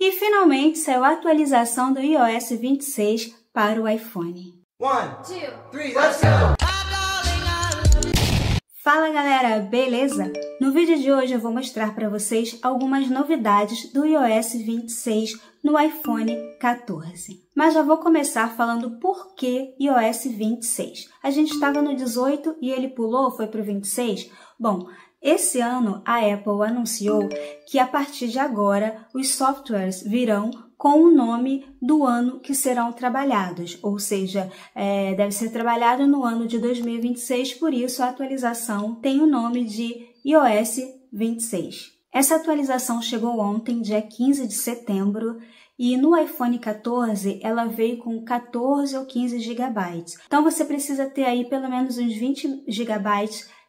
E finalmente saiu a atualização do iOS 26 para o iPhone. 1, 2, 3, let's go! Fala galera, beleza? No vídeo de hoje eu vou mostrar para vocês algumas novidades do iOS 26 no iPhone 14. Mas já vou começar falando por que iOS 26. A gente estava no 18 e ele pulou, foi para o 26? Bom, esse ano a Apple anunciou que a partir de agora os softwares virão com o nome do ano que serão trabalhados, ou seja, deve ser trabalhado no ano de 2026, por isso a atualização tem o nome de iOS 26. Essa atualização chegou ontem, dia 15 de setembro, e no iPhone 14 ela veio com 14 ou 15 GB. Então você precisa ter aí pelo menos uns 20 GB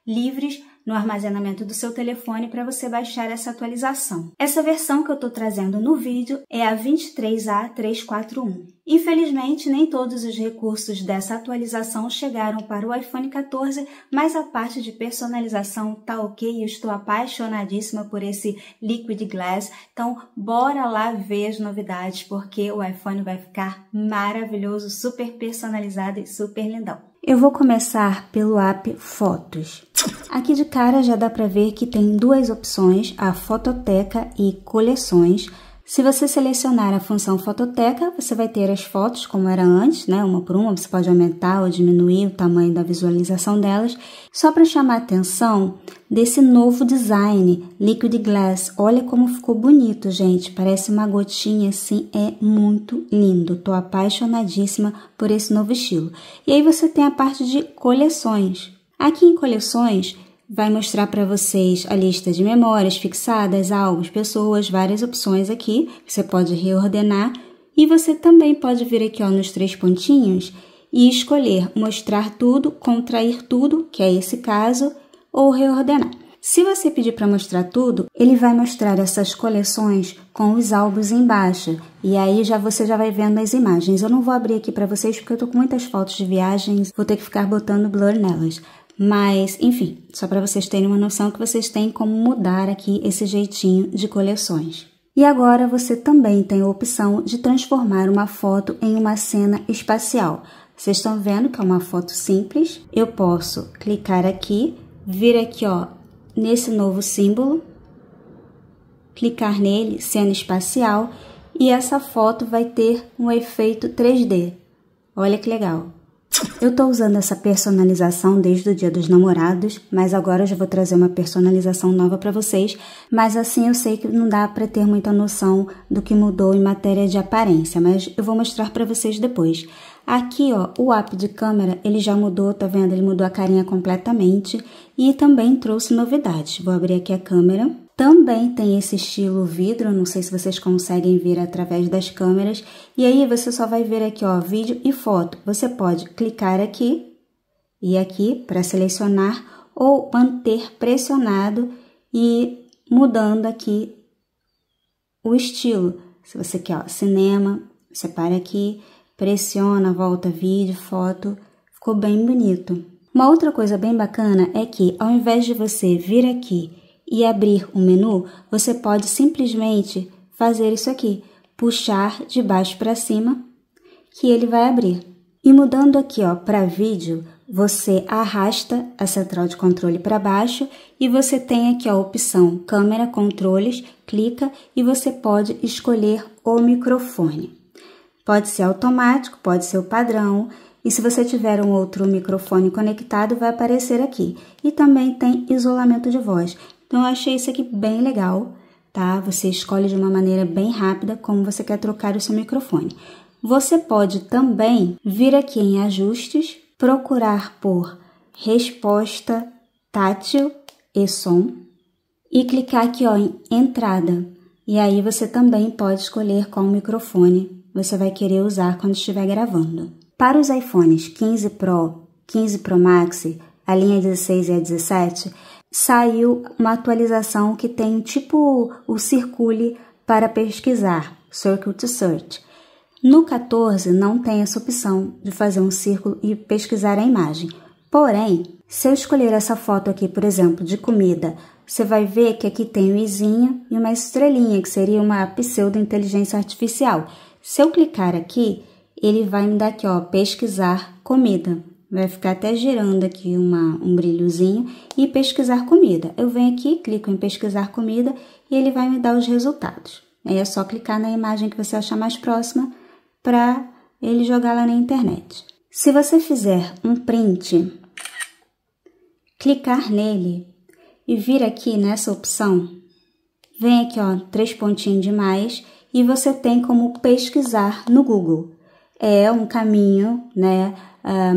livres no armazenamento do seu telefone para você baixar essa atualização. Essa versão que eu estou trazendo no vídeo é a 23A341. Infelizmente, nem todos os recursos dessa atualização chegaram para o iPhone 14, mas a parte de personalização tá ok, eu estou apaixonadíssima por esse Liquid Glass, então bora lá ver as novidades, porque o iPhone vai ficar maravilhoso, super personalizado e super lindão. Eu vou começar pelo app Fotos. Aqui de cara já dá para ver que tem duas opções, a Fototeca e Coleções. Se você selecionar a função Fototeca, você vai ter as fotos como era antes, né? Uma por uma, você pode aumentar ou diminuir o tamanho da visualização delas. Só para chamar a atenção desse novo design, Liquid Glass. Olha como ficou bonito, gente. Parece uma gotinha assim, é muito lindo. Tô apaixonadíssima por esse novo estilo. E aí você tem a parte de coleções. Aqui em coleções, vai mostrar para vocês a lista de memórias fixadas, álbuns, pessoas, várias opções aqui, que você pode reordenar. E você também pode vir aqui ó, nos três pontinhos e escolher mostrar tudo, contrair tudo, que é esse caso, ou reordenar. Se você pedir para mostrar tudo, ele vai mostrar essas coleções com os álbuns embaixo. E aí você já vai vendo as imagens. Eu não vou abrir aqui para vocês porque eu tô com muitas fotos de viagens, vou ter que ficar botando blur nelas. Mas, enfim, só para vocês terem uma noção que vocês têm como mudar aqui esse jeitinho de coleções. E agora você também tem a opção de transformar uma foto em uma cena espacial. Vocês estão vendo que é uma foto simples. Eu posso clicar aqui, vir aqui ó, nesse novo símbolo, clicar nele, cena espacial, e essa foto vai ter um efeito 3D. Olha que legal! Eu estou usando essa personalização desde o Dia dos Namorados, mas agora eu já vou trazer uma personalização nova para vocês, mas assim eu sei que não dá para ter muita noção do que mudou em matéria de aparência, mas eu vou mostrar para vocês depois. Aqui, ó, o app de câmera, ele já mudou, tá vendo? Ele mudou a carinha completamente e também trouxe novidades. Vou abrir aqui a câmera. Também tem esse estilo vidro, não sei se vocês conseguem ver através das câmeras. E aí você só vai ver aqui, ó, vídeo e foto. Você pode clicar aqui e aqui para selecionar ou manter pressionado e mudando aqui o estilo. Se você quer, ó, cinema, você para aqui, pressiona, volta vídeo, foto, ficou bem bonito. Uma outra coisa bem bacana é que ao invés de você vir aqui e abrir o menu, você pode simplesmente fazer isso aqui, puxar de baixo para cima, que ele vai abrir. E mudando aqui ó, para vídeo, você arrasta a central de controle para baixo e você tem aqui a opção câmera, controles, clica e você pode escolher o microfone. Pode ser automático, pode ser o padrão, e se você tiver um outro microfone conectado, vai aparecer aqui. E também tem isolamento de voz. Então, eu achei isso aqui bem legal, tá? Você escolhe de uma maneira bem rápida como você quer trocar o seu microfone. Você pode também vir aqui em ajustes, procurar por resposta tátil e som e clicar aqui ó, em entrada. E aí você também pode escolher qual microfone você vai querer usar quando estiver gravando. Para os iPhones 15 Pro, 15 Pro Max, a linha 16 e a 17, saiu uma atualização que tem tipo o Circule para pesquisar, Circle to Search. No 14 não tem essa opção de fazer um círculo e pesquisar a imagem. Porém, se eu escolher essa foto aqui, por exemplo, de comida você vai ver que aqui tem um izinho e uma estrelinha, que seria uma pseudo-inteligência artificial. Se eu clicar aqui, ele vai me dar aqui, ó, pesquisar comida. Vai ficar até girando aqui um brilhozinho e pesquisar comida. Eu venho aqui, clico em pesquisar comida e ele vai me dar os resultados. Aí é só clicar na imagem que você achar mais próxima para ele jogar lá na internet. Se você fizer um print, clicar nele e vir aqui nessa opção, vem aqui, ó, 3 pontinhos de mais e você tem como pesquisar no Google. É um caminho, né,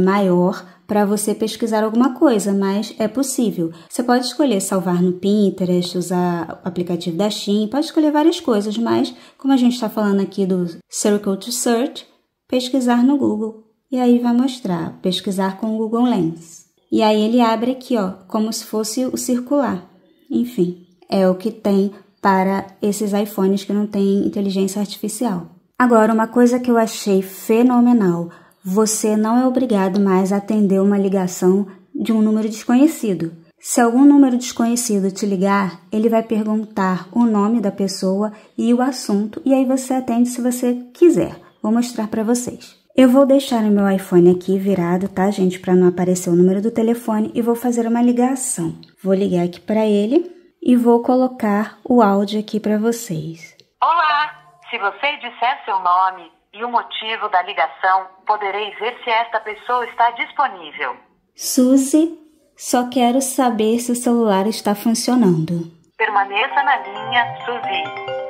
maior para você pesquisar alguma coisa, mas é possível. Você pode escolher salvar no Pinterest, usar o aplicativo da Shein, pode escolher várias coisas, mas como a gente está falando aqui do Circle to Search, pesquisar no Google. E aí vai mostrar, pesquisar com o Google Lens. E aí ele abre aqui, ó, como se fosse o circular. Enfim, é o que tem para esses iPhones que não têm inteligência artificial. Agora, uma coisa que eu achei fenomenal, você não é obrigado mais a atender uma ligação de um número desconhecido. Se algum número desconhecido te ligar, ele vai perguntar o nome da pessoa e o assunto, e aí você atende se você quiser. Vou mostrar para vocês. Eu vou deixar o meu iPhone aqui virado, tá, gente? Para não aparecer o número do telefone e vou fazer uma ligação. Vou ligar aqui para ele e vou colocar o áudio aqui para vocês. Olá! Se você disser seu nome e o motivo da ligação, poderei ver se esta pessoa está disponível. Suzy, só quero saber se o celular está funcionando. Permaneça na linha, Suzy.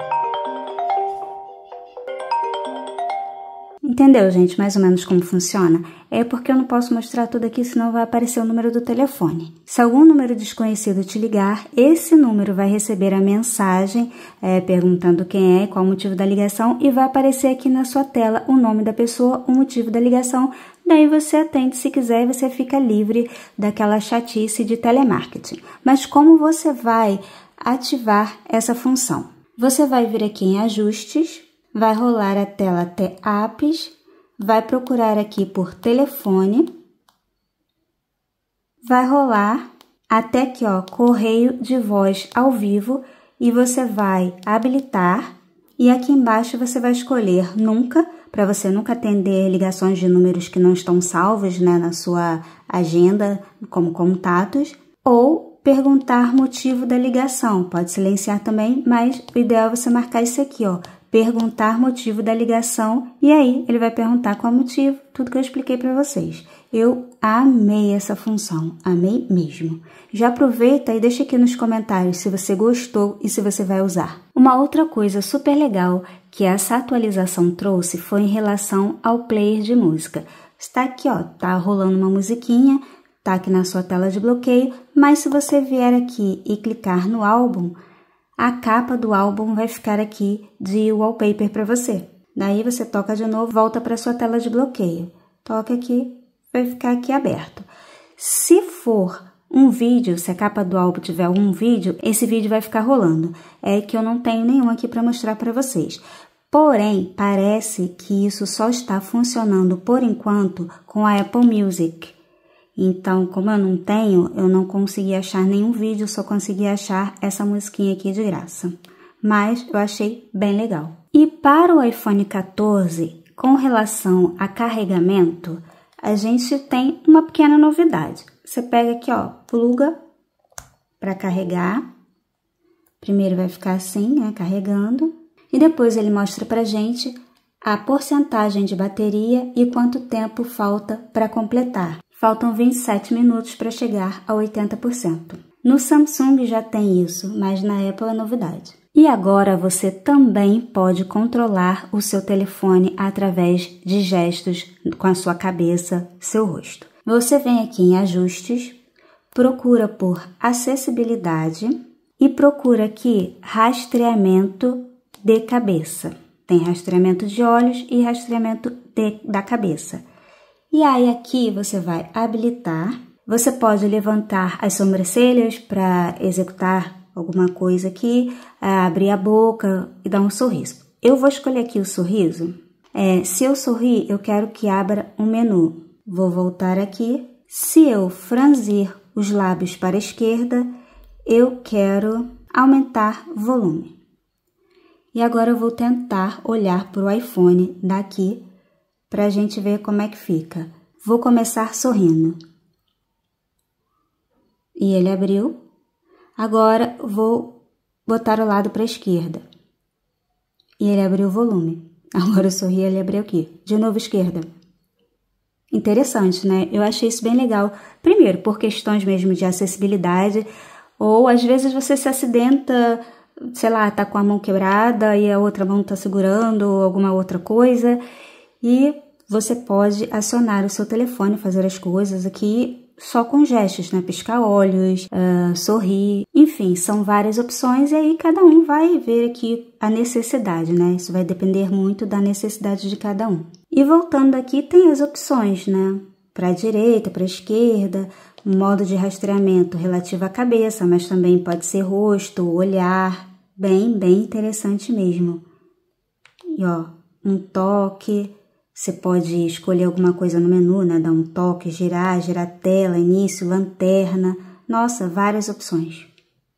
Entendeu, gente, mais ou menos como funciona? É porque eu não posso mostrar tudo aqui, senão vai aparecer o número do telefone. Se algum número desconhecido te ligar, esse número vai receber a mensagem perguntando quem é, qual o motivo da ligação, e vai aparecer aqui na sua tela o nome da pessoa, o motivo da ligação. Daí você atende se quiser e você fica livre daquela chatice de telemarketing. Mas como você vai ativar essa função? Você vai vir aqui em ajustes, vai rolar a tela até apps, vai procurar aqui por telefone, vai rolar até aqui, ó, correio de voz ao vivo e você vai habilitar e aqui embaixo você vai escolher nunca, para você nunca atender ligações de números que não estão salvos, né, na sua agenda como contatos, ou perguntar motivo da ligação. Pode silenciar também, mas o ideal é você marcar isso aqui, ó, perguntar motivo da ligação, e aí ele vai perguntar qual motivo, tudo que eu expliquei para vocês. Eu amei essa função, amei mesmo. Já aproveita e deixa aqui nos comentários se você gostou e se você vai usar. Uma outra coisa super legal que essa atualização trouxe foi em relação ao player de música. Está aqui, ó, tá rolando uma musiquinha, tá aqui na sua tela de bloqueio, mas se você vier aqui e clicar no álbum, a capa do álbum vai ficar aqui de wallpaper para você. Daí você toca de novo, volta para sua tela de bloqueio. Toca aqui, vai ficar aqui aberto. Se for um vídeo, se a capa do álbum tiver um vídeo, esse vídeo vai ficar rolando. É que eu não tenho nenhum aqui para mostrar para vocês. Porém, parece que isso só está funcionando por enquanto com a Apple Music. Então, como eu não tenho, eu não consegui achar nenhum vídeo, só consegui achar essa musiquinha aqui de graça. Mas eu achei bem legal. E para o iPhone 14, com relação a carregamento, a gente tem uma pequena novidade. Você pega aqui, ó, pluga para carregar. Primeiro vai ficar assim, né, carregando. E depois ele mostra pra gente a porcentagem de bateria e quanto tempo falta para completar. Faltam 27 minutos para chegar a 80%. No Samsung já tem isso, mas na Apple é novidade. E agora você também pode controlar o seu telefone através de gestos com a sua cabeça, seu rosto. Você vem aqui em ajustes, procura por acessibilidade e procura aqui rastreamento de cabeça. Tem rastreamento de olhos e rastreamento da cabeça. E aí aqui você vai habilitar, você pode levantar as sobrancelhas para executar alguma coisa aqui, abrir a boca e dar um sorriso. Eu vou escolher aqui o sorriso. Se eu sorrir, eu quero que abra um menu. Vou voltar aqui. Se eu franzir os lábios para a esquerda, eu quero aumentar volume. E agora eu vou tentar olhar para o iPhone daqui para a gente ver como é que fica. Vou começar sorrindo. E ele abriu. Agora vou botar o lado para a esquerda. E ele abriu o volume. Agora eu sorri e ele abriu aqui. De novo esquerda. Interessante, né? Eu achei isso bem legal. Primeiro, por questões mesmo de acessibilidade. Ou às vezes você se acidenta, sei lá, tá com a mão quebrada e a outra mão tá segurando alguma outra coisa. E você pode acionar o seu telefone, fazer as coisas aqui só com gestos, né? Piscar olhos, sorrir, enfim, são várias opções e aí cada um vai ver aqui a necessidade, né? Isso vai depender muito da necessidade de cada um. E voltando aqui, tem as opções, né? Para a direita, para a esquerda, modo de rastreamento relativo à cabeça, mas também pode ser rosto, olhar, bem interessante mesmo. E ó, um toque. Você pode escolher alguma coisa no menu, né? Dar um toque, girar a tela, início, lanterna. Nossa, várias opções.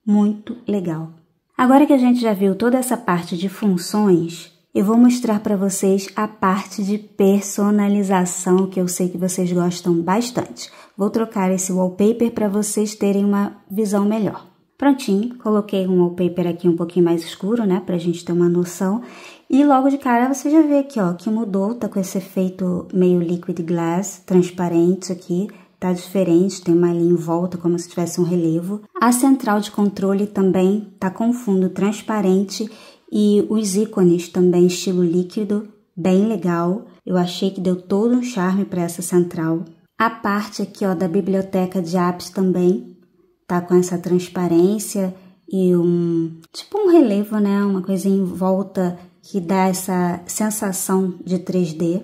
Muito legal. Agora que a gente já viu toda essa parte de funções, eu vou mostrar para vocês a parte de personalização, que eu sei que vocês gostam bastante. Vou trocar esse wallpaper para vocês terem uma visão melhor. Prontinho, coloquei um wallpaper aqui um pouquinho mais escuro, né? Pra gente ter uma noção. E logo de cara você já vê aqui, ó, que mudou, tá com esse efeito meio liquid glass, transparente aqui. Tá diferente, tem uma linha em volta como se tivesse um relevo. A central de controle também tá com fundo transparente e os ícones também estilo líquido, bem legal. Eu achei que deu todo um charme para essa central. A parte aqui, ó, da biblioteca de apps também tá com essa transparência e tipo um relevo, né? Uma coisinha em volta que dá essa sensação de 3D.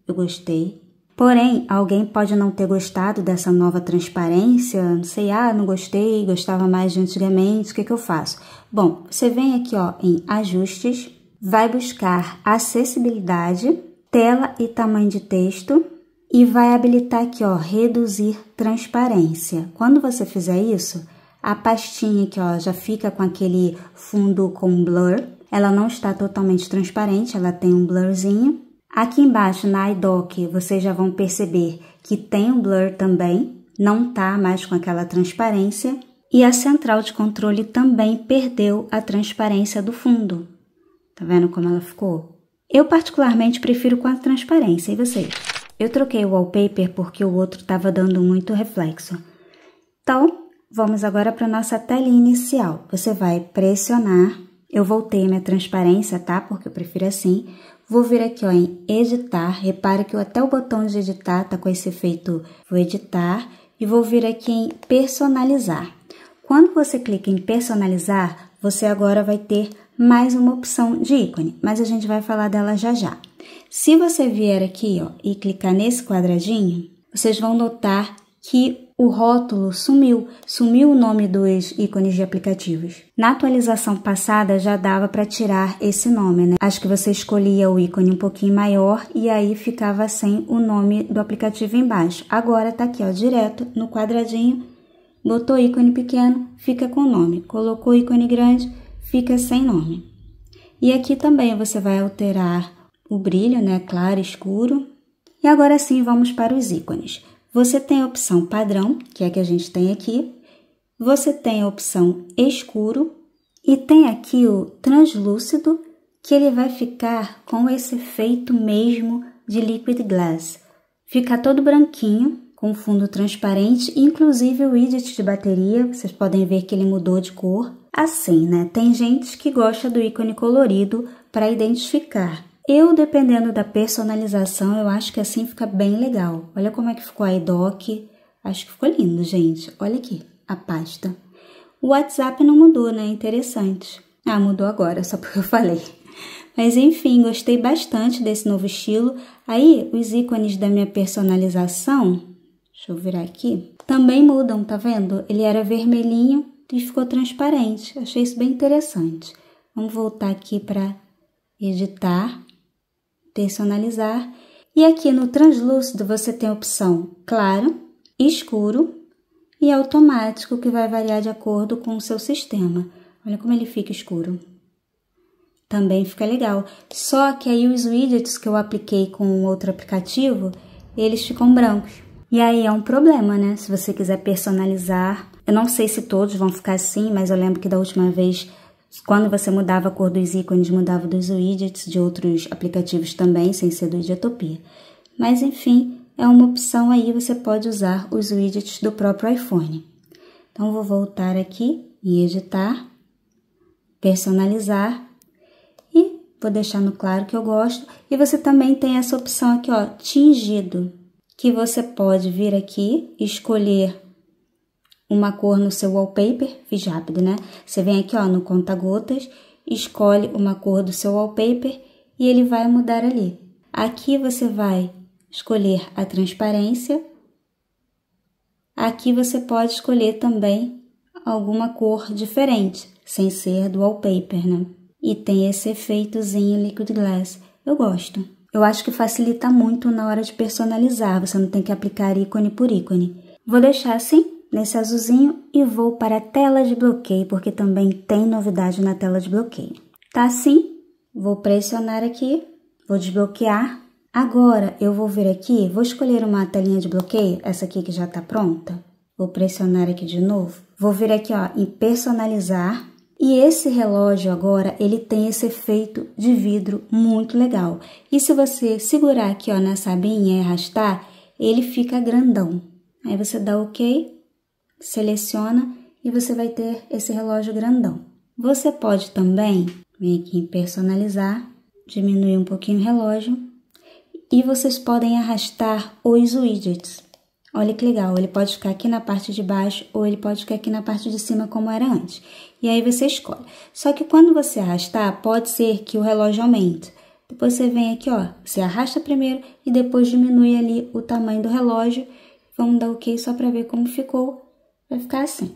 Eu gostei. Porém, alguém pode não ter gostado dessa nova transparência, não sei, não gostei, gostava mais de antigamente, o que eu faço? Bom, você vem aqui, ó, em ajustes, vai buscar acessibilidade, tela e tamanho de texto e vai habilitar aqui, ó, reduzir transparência. Quando você fizer isso, a pastinha aqui, ó, já fica com aquele fundo com blur, ela não está totalmente transparente, ela tem um blurzinho. Aqui embaixo na iDock vocês já vão perceber que tem um blur também, não tá mais com aquela transparência. E a central de controle também perdeu a transparência do fundo. Tá vendo como ela ficou? Eu particularmente prefiro com a transparência, e vocês? Eu troquei o wallpaper porque o outro estava dando muito reflexo. Então, vamos agora para a nossa telinha inicial. Você vai pressionar, eu voltei minha transparência, tá? Porque eu prefiro assim. Vou vir aqui, ó, em editar, repare que até o botão de editar tá com esse efeito, vou editar, e vou vir aqui em personalizar. Quando você clica em personalizar, você agora vai ter mais uma opção de ícone, mas a gente vai falar dela já já. Se você vier aqui, ó, e clicar nesse quadradinho, vocês vão notar que o rótulo sumiu o nome dos ícones de aplicativos. Na atualização passada já dava para tirar esse nome, né? Acho que você escolhia o ícone um pouquinho maior e aí ficava sem o nome do aplicativo embaixo. Agora tá aqui, ó, direto no quadradinho, botou ícone pequeno, fica com nome. Colocou ícone grande, fica sem nome. E aqui também você vai alterar o brilho, né? Claro, escuro. E agora sim, vamos para os ícones. Você tem a opção padrão, que é a que a gente tem aqui. Você tem a opção escuro e tem aqui o translúcido, que ele vai ficar com esse efeito mesmo de liquid glass. Fica todo branquinho, com fundo transparente, inclusive o widget de bateria, vocês podem ver que ele mudou de cor. Assim, né? Tem gente que gosta do ícone colorido para identificar. Eu, dependendo da personalização, eu acho que assim fica bem legal. Olha como é que ficou a iDock. Acho que ficou lindo, gente. Olha aqui, a pasta. O WhatsApp não mudou, né? Interessante. Mudou agora, só porque eu falei. Mas, enfim, gostei bastante desse novo estilo. Aí, os ícones da minha personalização, deixa eu virar aqui, também mudam, tá vendo? Ele era vermelhinho e ficou transparente. Achei isso bem interessante. Vamos voltar aqui para editar. Personalizar, e aqui no translúcido você tem a opção claro, escuro e é automático, que vai variar de acordo com o seu sistema. Olha como ele fica escuro. Também fica legal. Só que aí os widgets que eu apliquei com outro aplicativo, eles ficam brancos. E aí é um problema, né? Se você quiser personalizar. Eu não sei se todos vão ficar assim, mas eu lembro que da última vez, quando você mudava a cor dos ícones, mudava dos widgets de outros aplicativos também, sem ser do Widgetopia. Mas enfim, é uma opção aí, você pode usar os widgets do próprio iPhone. Então, vou voltar aqui em editar, personalizar e vou deixar no claro que eu gosto. E você também tem essa opção aqui, ó, tingido, que você pode vir aqui, escolher uma cor no seu wallpaper, fiz rápido, né? Você vem aqui, ó, no conta-gotas, escolhe uma cor do seu wallpaper e ele vai mudar ali. Aqui você vai escolher a transparência. Aqui você pode escolher também alguma cor diferente, sem ser do wallpaper, né? E tem esse efeitozinho Liquid Glass. Eu gosto. Eu acho que facilita muito na hora de personalizar, você não tem que aplicar ícone por ícone. Vou deixar assim, nesse azulzinho, e vou para a tela de bloqueio, porque também tem novidade na tela de bloqueio. Tá assim, vou pressionar aqui, vou desbloquear. Agora eu vou vir aqui, vou escolher uma telinha de bloqueio, essa aqui que já tá pronta. Vou pressionar aqui de novo. Vou vir aqui, ó, em personalizar. E esse relógio agora, ele tem esse efeito de vidro muito legal. E se você segurar aqui, ó, nessa abinha e arrastar, ele fica grandão. Aí você dá OK, seleciona e você vai ter esse relógio grandão. Você pode também vir aqui em personalizar, diminuir um pouquinho o relógio e vocês podem arrastar os widgets. Olha que legal, ele pode ficar aqui na parte de baixo ou ele pode ficar aqui na parte de cima como era antes. E aí você escolhe. Só que quando você arrastar, pode ser que o relógio aumente. Depois você vem aqui, ó, você arrasta primeiro e depois diminui ali o tamanho do relógio. Vamos dar OK só para ver como ficou. Vai ficar assim.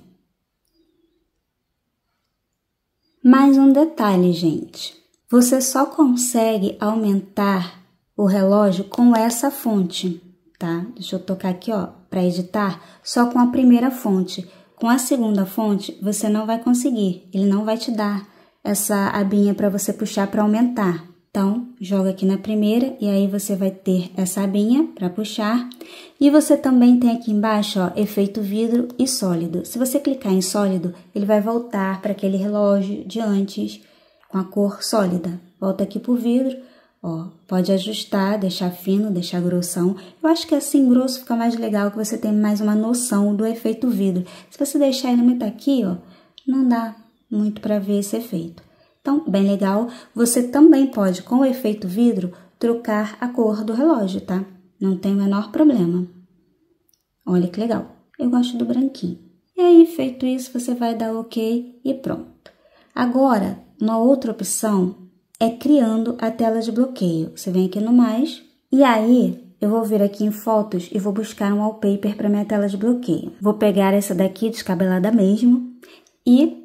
Mais um detalhe, gente. Você só consegue aumentar o relógio com essa fonte, tá? Deixa eu tocar aqui, ó, para editar, só com a primeira fonte. Com a segunda fonte, você não vai conseguir. Ele não vai te dar essa abinha para você puxar para aumentar. Então, joga aqui na primeira e aí você vai ter essa abinha para puxar. E você também tem aqui embaixo, ó, efeito vidro e sólido. Se você clicar em sólido, ele vai voltar para aquele relógio de antes com a cor sólida. Volta aqui pro vidro, ó, pode ajustar, deixar fino, deixar grossão. Eu acho que assim grosso fica mais legal, que você tem mais uma noção do efeito vidro. Se você deixar ele muito aqui, ó, não dá muito para ver esse efeito. Então, bem legal. Você também pode, com o efeito vidro, trocar a cor do relógio, tá? Não tem o menor problema. Olha que legal. Eu gosto do branquinho. E aí, feito isso, você vai dar OK e pronto. Agora, uma outra opção é criando a tela de bloqueio. Você vem aqui no mais e aí eu vou vir aqui em fotos e vou buscar um wallpaper para minha tela de bloqueio. Vou pegar essa daqui descabelada mesmo e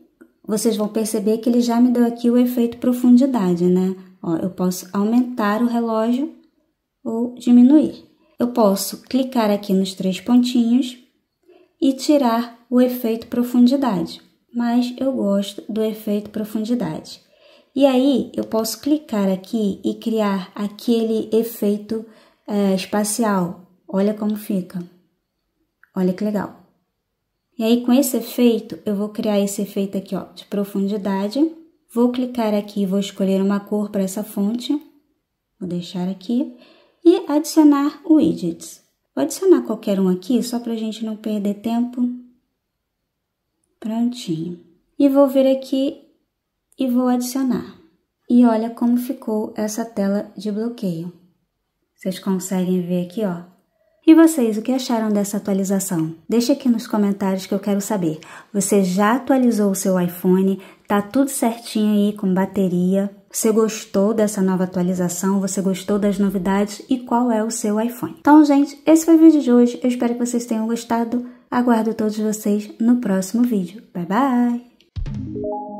vocês vão perceber que ele já me deu aqui o efeito profundidade, né? Ó, eu posso aumentar o relógio ou diminuir. Eu posso clicar aqui nos 3 pontinhos e tirar o efeito profundidade, mas eu gosto do efeito profundidade. E aí, eu posso clicar aqui e criar aquele efeito espacial. Olha como fica. Olha que legal. E aí, com esse efeito, eu vou criar esse efeito aqui, ó, de profundidade. Vou clicar aqui e vou escolher uma cor para essa fonte. Vou deixar aqui. E adicionar widgets. Vou adicionar qualquer um aqui, só para a gente não perder tempo. Prontinho. E vou vir aqui e vou adicionar. E olha como ficou essa tela de bloqueio. Vocês conseguem ver aqui, ó. E vocês, o que acharam dessa atualização? Deixa aqui nos comentários que eu quero saber. Você já atualizou o seu iPhone? Tá tudo certinho aí com bateria? Você gostou dessa nova atualização? Você gostou das novidades? E qual é o seu iPhone? Então, gente, esse foi o vídeo de hoje. Eu espero que vocês tenham gostado. Aguardo todos vocês no próximo vídeo. Bye, bye!